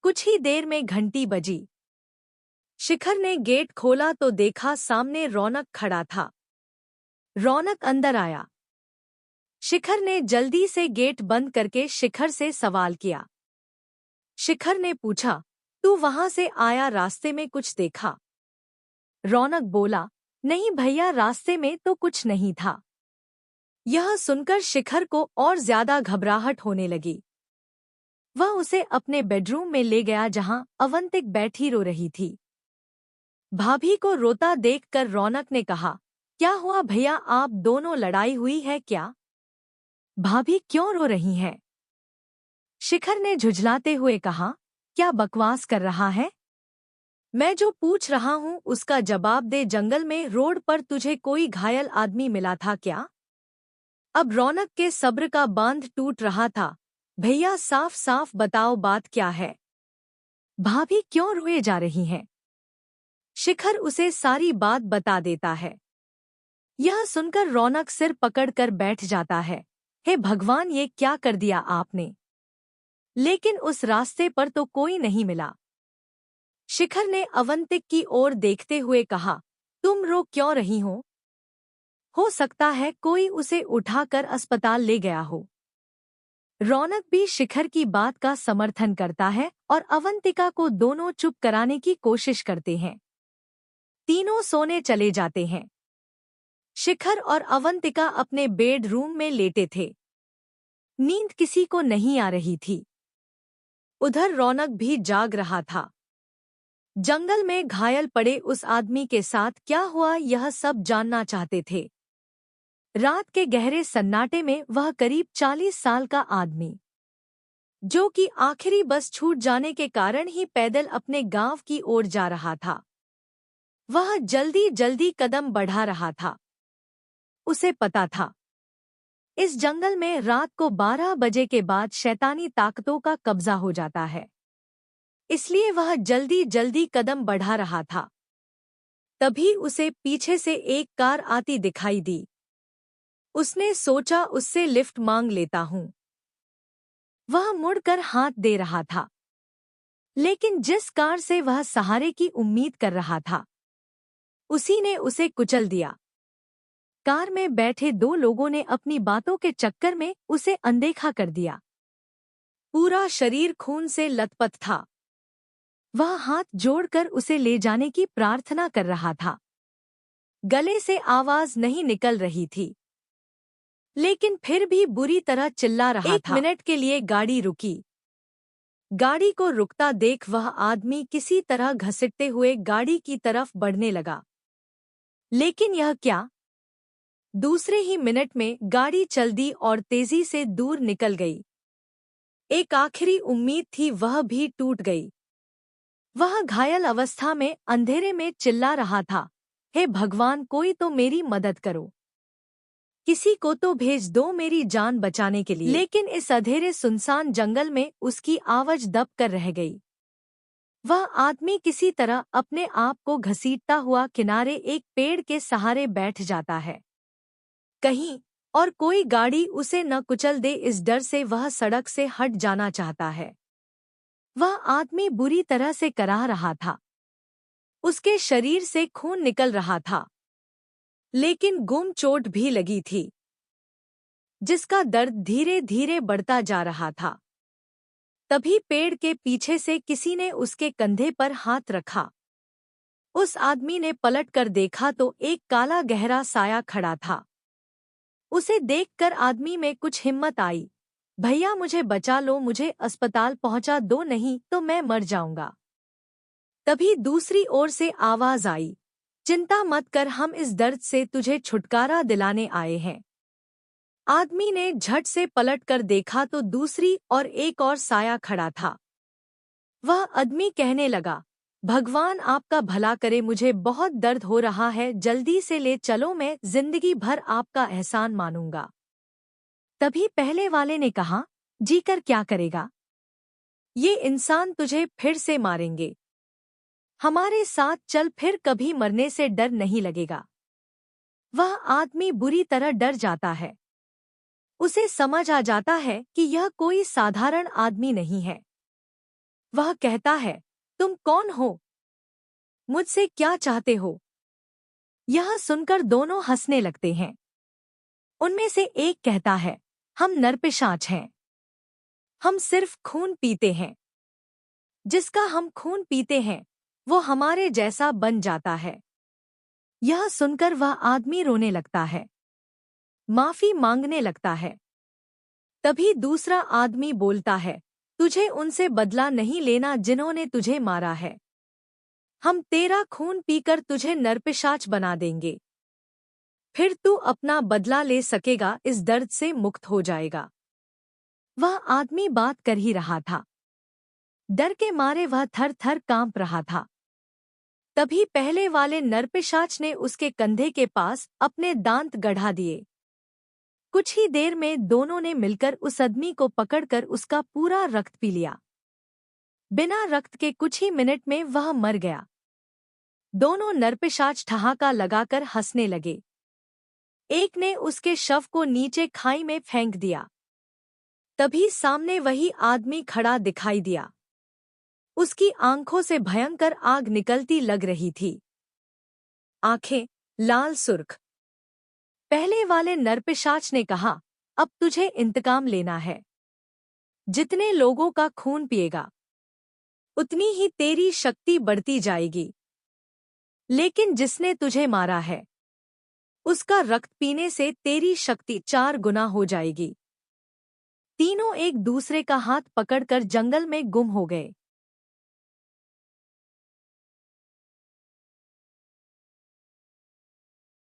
कुछ ही देर में घंटी बजी। शिखर ने गेट खोला तो देखा सामने रौनक खड़ा था। रौनक अंदर आया। शिखर ने जल्दी से गेट बंद करके शिखर से सवाल किया। शिखर ने पूछा, तू वहां से आया, रास्ते में कुछ देखा? रौनक बोला, नहीं भैया, रास्ते में तो कुछ नहीं था। यह सुनकर शिखर को और ज्यादा घबराहट होने लगी। वह उसे अपने बेडरूम में ले गया जहां अवंतिक बैठी रो रही थी। भाभी को रोता देखकर रौनक ने कहा, क्या हुआ भैया, आप दोनों लड़ाई हुई है क्या? भाभी क्यों रो रही हैं? शिखर ने झुझलाते हुए कहा, क्या बकवास कर रहा है? मैं जो पूछ रहा हूँ उसका जवाब दे। जंगल में रोड पर तुझे कोई घायल आदमी मिला था क्या? अब रौनक के सब्र का बांध टूट रहा था। भैया साफ साफ बताओ, बात क्या है? भाभी क्यों रोए जा रही हैं? शिखर उसे सारी बात बता देता है। यह सुनकर रौनक सिर पकड़कर बैठ जाता है। हे भगवान, ये क्या कर दिया आपने? लेकिन उस रास्ते पर तो कोई नहीं मिला। शिखर ने अवंतिक की ओर देखते हुए कहा, तुम रो क्यों रही हो सकता है कोई उसे उठाकर अस्पताल ले गया हो। रौनक भी शिखर की बात का समर्थन करता है और अवंतिका को दोनों चुप कराने की कोशिश करते हैं। तीनों सोने चले जाते हैं। शिखर और अवंतिका अपने बेडरूम में लेटे थे। नींद किसी को नहीं आ रही थी। उधर रौनक भी जाग रहा था। जंगल में घायल पड़े उस आदमी के साथ क्या हुआ, यह सब जानना चाहते थे। रात के गहरे सन्नाटे में वह करीब 40 साल का आदमी, जो कि आखिरी बस छूट जाने के कारण ही पैदल अपने गांव की ओर जा रहा था, वह जल्दी जल्दी कदम बढ़ा रहा था। उसे पता था इस जंगल में रात को 12 बजे के बाद शैतानी ताकतों का कब्जा हो जाता है, इसलिए वह जल्दी जल्दी कदम बढ़ा रहा था। तभी उसे पीछे से एक कार आती दिखाई दी। उसने सोचा उससे लिफ्ट मांग लेता हूं। वह मुड़कर हाथ दे रहा था, लेकिन जिस कार से वह सहारे की उम्मीद कर रहा था, उसी ने उसे कुचल दिया। कार में बैठे दो लोगों ने अपनी बातों के चक्कर में उसे अनदेखा कर दिया। पूरा शरीर खून से लथपथ था। वह हाथ जोड़कर उसे ले जाने की प्रार्थना कर रहा था। गले से आवाज नहीं निकल रही थी, लेकिन फिर भी बुरी तरह चिल्ला रहा था। 1 मिनट के लिए गाड़ी रुकी। गाड़ी को रुकता देख वह आदमी किसी तरह घसीटते हुए गाड़ी की तरफ बढ़ने लगा। लेकिन यह क्या, दूसरे ही मिनट में गाड़ी चल दी और तेजी से दूर निकल गई। एक आखिरी उम्मीद थी, वह भी टूट गई। वह घायल अवस्था में अंधेरे में चिल्ला रहा था, हे भगवान, कोई तो मेरी मदद करो, किसी को तो भेज दो मेरी जान बचाने के लिए। लेकिन इस अंधेरे सुनसान जंगल में उसकी आवाज दब कर रह गई। वह आदमी किसी तरह अपने आप को घसीटता हुआ किनारे एक पेड़ के सहारे बैठ जाता है। कहीं और कोई गाड़ी उसे न कुचल दे, इस डर से वह सड़क से हट जाना चाहता है। वह आदमी बुरी तरह से कराह रहा था। उसके शरीर से खून निकल रहा था, लेकिन गुम चोट भी लगी थी, जिसका दर्द धीरे धीरे बढ़ता जा रहा था। तभी पेड़ के पीछे से किसी ने उसके कंधे पर हाथ रखा। उस आदमी ने पलटकर देखा तो एक काला गहरा साया खड़ा था। उसे देखकर आदमी में कुछ हिम्मत आई। भैया मुझे बचा लो, मुझे अस्पताल पहुंचा दो, नहीं तो मैं मर जाऊंगा। तभी दूसरी ओर से आवाज आई, चिंता मत कर, हम इस दर्द से तुझे छुटकारा दिलाने आए हैं। आदमी ने झट से पलटकर देखा तो दूसरी और एक और साया खड़ा था। वह आदमी कहने लगा, भगवान आपका भला करे, मुझे बहुत दर्द हो रहा है, जल्दी से ले चलो, मैं जिंदगी भर आपका एहसान मानूंगा। तभी पहले वाले ने कहा, जी कर क्या करेगा, ये इंसान तुझे फिर से मारेंगे, हमारे साथ चल, फिर कभी मरने से डर नहीं लगेगा। वह आदमी बुरी तरह डर जाता है। उसे समझ आ जाता है कि यह कोई साधारण आदमी नहीं है। वह कहता है, तुम कौन हो? मुझसे क्या चाहते हो? यह सुनकर दोनों हंसने लगते हैं। उनमें से एक कहता है, हम नरपिशाच हैं। हम सिर्फ खून पीते हैं। जिसका हम खून पीते हैं वो हमारे जैसा बन जाता है। यह सुनकर वह आदमी रोने लगता है, माफी मांगने लगता है। तभी दूसरा आदमी बोलता है, तुझे उनसे बदला नहीं लेना जिन्होंने तुझे मारा है। हम तेरा खून पीकर तुझे नरपिशाच बना देंगे। फिर तू अपना बदला ले सकेगा, इस दर्द से मुक्त हो जाएगा। वह आदमी बात कर ही रहा था। डर के मारे वह थर थर कांप रहा था। तभी पहले वाले नरपिशाच ने उसके कंधे के पास अपने दांत गढ़ा दिए। कुछ ही देर में दोनों ने मिलकर उस आदमी को पकड़कर उसका पूरा रक्त पी लिया। बिना रक्त के कुछ ही मिनट में वह मर गया। दोनों नरपिशाच ठहाका लगाकर हंसने लगे। एक ने उसके शव को नीचे खाई में फेंक दिया। तभी सामने वही आदमी खड़ा दिखाई दिया। उसकी आंखों से भयंकर आग निकलती लग रही थी। आंखें लाल सुर्ख। पहले वाले नरपिशाच ने कहा, अब तुझे इंतकाम लेना है। जितने लोगों का खून पिएगा उतनी ही तेरी शक्ति बढ़ती जाएगी। लेकिन जिसने तुझे मारा है उसका रक्त पीने से तेरी शक्ति 4 गुना हो जाएगी। तीनों एक दूसरे का हाथ पकड़कर जंगल में गुम हो गए।